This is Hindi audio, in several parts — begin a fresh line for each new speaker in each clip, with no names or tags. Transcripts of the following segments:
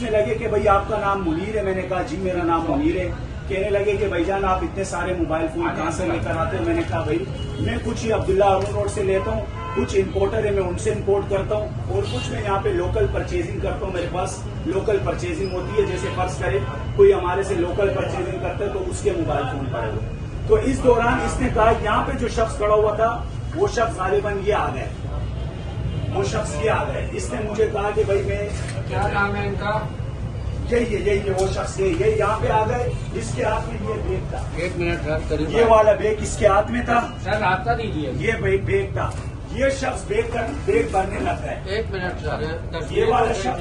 पूछने लगे कि भाई आपका नाम मुनीर है। मैंने कहा जी मेरा नाम मुनीर है। कहने लगे कि भाईजान आप इतने सारे मोबाइल फोन कहाँ से लेकर आते हो। मैंने कहा भाई मैं कुछ ही अब्दुल्ला अरुण रोड से लेता हूँ, कुछ इंपोर्टर है मैं उनसे इंपोर्ट करता हूँ, और कुछ मैं यहाँ पे लोकल परचेजिंग करता हूँ। मेरे पास लोकल परचेजिंग होती है, जैसे फर्ज करे कोई हमारे से लोकल परचेजिंग करता है तो उसके मोबाइल फोन पड़े हुए। तो इस दौरान इसने कहा यहाँ पे जो शख्स खड़ा हुआ था वो शख्स गालिबन ये आ गए, वो शख्स ये आ गए। इसने मुझे कहा कि भाई मैं,
क्या नाम है इनका?
यही है वो शख्स, ये यहाँ पे आ गए। इसके हाथ में ये बैग था,
1 मिनट सर, करीब
ये वाला बैग इसके हाथ में था
सर, रास्ता दीजिए।
ये बैग था। ये शख्स बैग भरने लग गए।
1 मिनट सर,
ये वाला शख्स,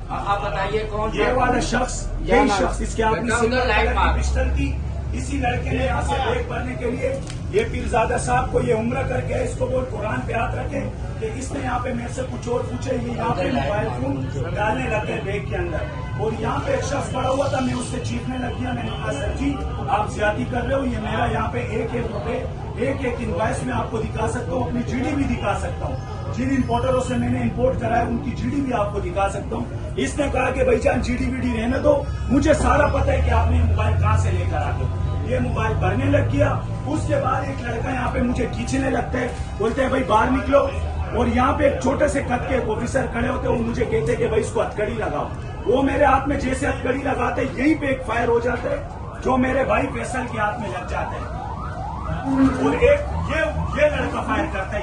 आप बताइए कौन?
ये वाला शख्स, यही शख्स, इसके हाथ में सिल्वर कलर की पिस्टल थी। इसी लड़के ने यहाँ से बैग भरने के लिए ये पीरजादा साहब को ये उम्र करके इसको बोल कुरान पे हाथ रखे कि इसने यहाँ पे मेरे से कुछ और पूछे। ये यहाँ पे मोबाइल फोन डालने लगे बैग के अंदर, और यहाँ पे एक शख्स खड़ा हुआ था, मैं उससे चीखने लग गया। मैंने कहा सर जी आप ज्यादा कर रहे हो, ये मेरा यहाँ पे एक रुपए एक इनवॉइस में आपको दिखा सकता हूँ, अपनी जीडी भी दिखा सकता हूँ, जिन इंपोर्टरों से मैंने इंपोर्ट कराया उनकी जीडी भी आपको दिखा सकता हूँ। इसने कहा कि भाईजान जीडी वीडी रहने दो, मुझे सारा पता है कि आपने मोबाइल कहाँ से लेकर आते। ये मोबाइल भरने लग गया। उसके बाद एक लड़का यहाँ पे मुझे खींचने लगता है, बोलते हैं भाई बाहर निकलो, और यहाँ पे एक छोटे से कद के ऑफिसर खड़े होते हैं, वो मुझे कहते हैं कि भाई इसको हथकड़ी लगाओ। वो मेरे हाथ में जैसे हथकड़ी लगाते यहीं पे एक फायर हो जाता है जो मेरे भाई फैसल के हाथ में लग जाता है, और एक ये लड़का फायर करता है,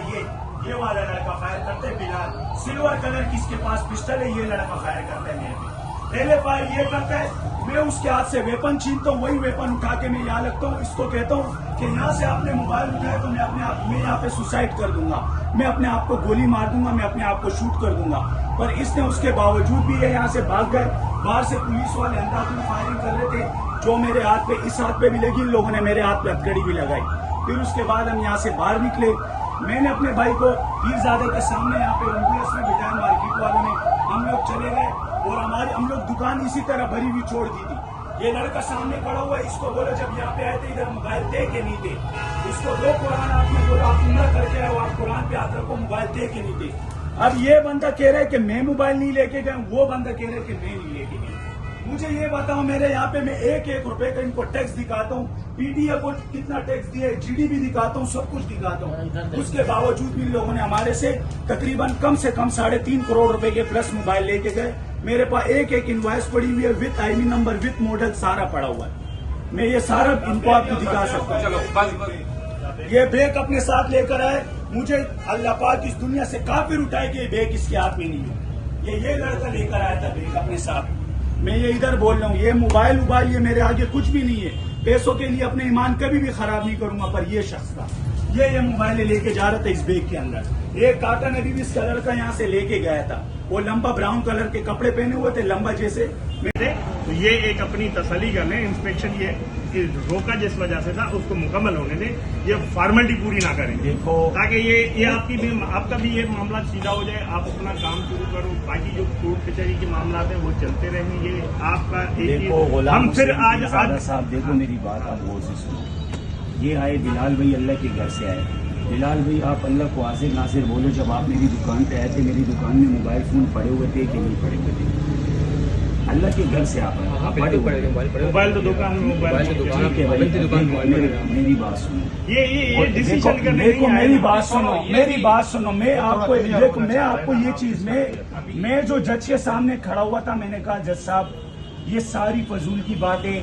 ये वाला लड़का फायर करता है बिलाल, सिल्वर कलर की इसके पास पिस्टल है, ये लड़का फायर करता है मेरे पे। पहले फायर ये करता है, मैं उसके हाथ से वेपन छीनता हूँ, वही वेपन उठा के मैं यहाँ लगता हूँ, इसको कहता हूँ कि यहाँ से आपने मोबाइल उठाया तो मैं यहाँ पे सुसाइड कर दूंगा, मैं अपने आप को गोली मार दूंगा, मैं अपने आप को शूट कर दूंगा। पर इसने उसके बावजूद भी ये यहाँ से भाग गए। बाहर से पुलिस वाले अंधाधुंध फायरिंग कर रहे थे, जो मेरे हाथ पे, इस हाथ पे भी लगी, इन लोगों ने मेरे हाथ पे हथकड़ी भी लगाई। फिर उसके बाद हम यहाँ से बाहर निकले। मैंने अपने भाई को पीरजादे के सामने यहाँ पे एम्बुलेंस में बिठाया, मार्केट वालों ने, हम लोग चले गए, और हम लोग दुकान इसी तरह भरी हुई छोड़ दी थी। ये लड़का सामने खड़ा हुआ है, इसको बोलो जब यहाँ पे आए थे इधर मोबाइल थे कि नहीं थे, इसको दो कुरान आपने बोला आप उम्र करके आए, आप कुरान पे हाथ रखो, मोबाइल थे कि नहीं थे। अब ये बंदा कह रहा है कि मैं मोबाइल नहीं लेके गया, वो बंदा कह रहा है कि मैं नहीं लेके गया। मुझे ये बताओ, मेरे यहाँ पे मैं एक रुपए का इनको टैक्स दिखाता हूँ, पीडीए को कितना टैक्स दिया है, जीडी भी दिखाता हूँ, सब कुछ दिखाता हूँ, उसके बावजूद भी लोगों ने हमारे से तकरीबन कम से कम 3.5 करोड़ रुपए के प्लस मोबाइल लेके गए। मेरे पास एक इनवॉइस पड़ी हुई है, with IV number, with model, सारा पड़ा हुआ है। मैं ये सारा इनको आपको दिखा सकता हूँ। ये बैग अपने साथ लेकर आए, मुझे अल्लाह पाक इस दुनिया से काफिर उठाए कि ये बैग इसके हाथ में नहीं है। ये लड़का लेकर आया था बैग अपने साथ। मैं ये इधर बोल रहा हूँ, ये मोबाइल ये मेरे आगे कुछ भी नहीं है, पैसों के लिए अपने ईमान कभी भी खराब नहीं करूंगा। पर ये शख्स था, ये मोबाइल लेके जा रहा था इस बैग के अंदर। एक काटन अभी भी इस कलर का यहाँ से लेके गया था, वो लंबा ब्राउन कलर के कपड़े पहने हुए थे, लंबा जैसे।
तो ये एक अपनी तसल्ली कर लें, इंस्पेक्शन ये रोका जिस वजह से था उसको मुकम्मल होने दें, ये फॉर्मेलिटी पूरी ना करें देखो, ताकि ये आपका भी ये मामला सीधा हो जाए, आप अपना काम शुरू करो, बाकी जो कोर्ट कचहरी के मामला हैं वो चलते रहें। ये आपका एक हम फिर आज
साहब देखो मेरी बात आप गौर से सुनो। ये आए बिलाल भाई, अल्लाह के घर से आए। बिलाल भाई आप अल्लाह को हाजिर नासिर बोलो, जब आप मेरी दुकान पे आए थे, मेरी दुकान में मोबाइल फोन पड़े हुए थे कि नहीं पड़े हुए थे? अल्लाह के घर से आप
मोबाइल तो दुकान में, मोबाइल
मेरी बात सुनो,
ये डिसीजन करने
देखो मेरी बात सुनो, मैं आपको ये चीज मैं जो जज के सामने खड़ा हुआ था, मैंने कहा जज साहब ये सारी फजूल की बातें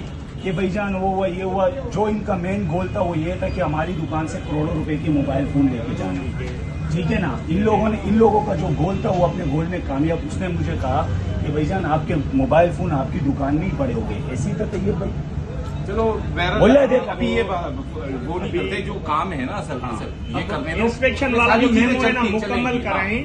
कि भाईजान वो हुआ ये हुआ, जो इनका मेन गोल था वो ये था कि हमारी दुकान से करोड़ों रुपए की मोबाइल फोन लेके जाना, ठीक है ना। इन लोगों का जो गोल था वो अपने गोल में कामयाब। उसने मुझे कहा कि भाईजान आपके मोबाइल फोन आपकी दुकान में ही पड़े हो गए, ऐसी तो तैयब भाई
चलो
बोला देख
अभी ये वो नहीं करते जो काम है ना असल ये करने
इंस्पेक्शन वाला जो मुकम्मल कराएं।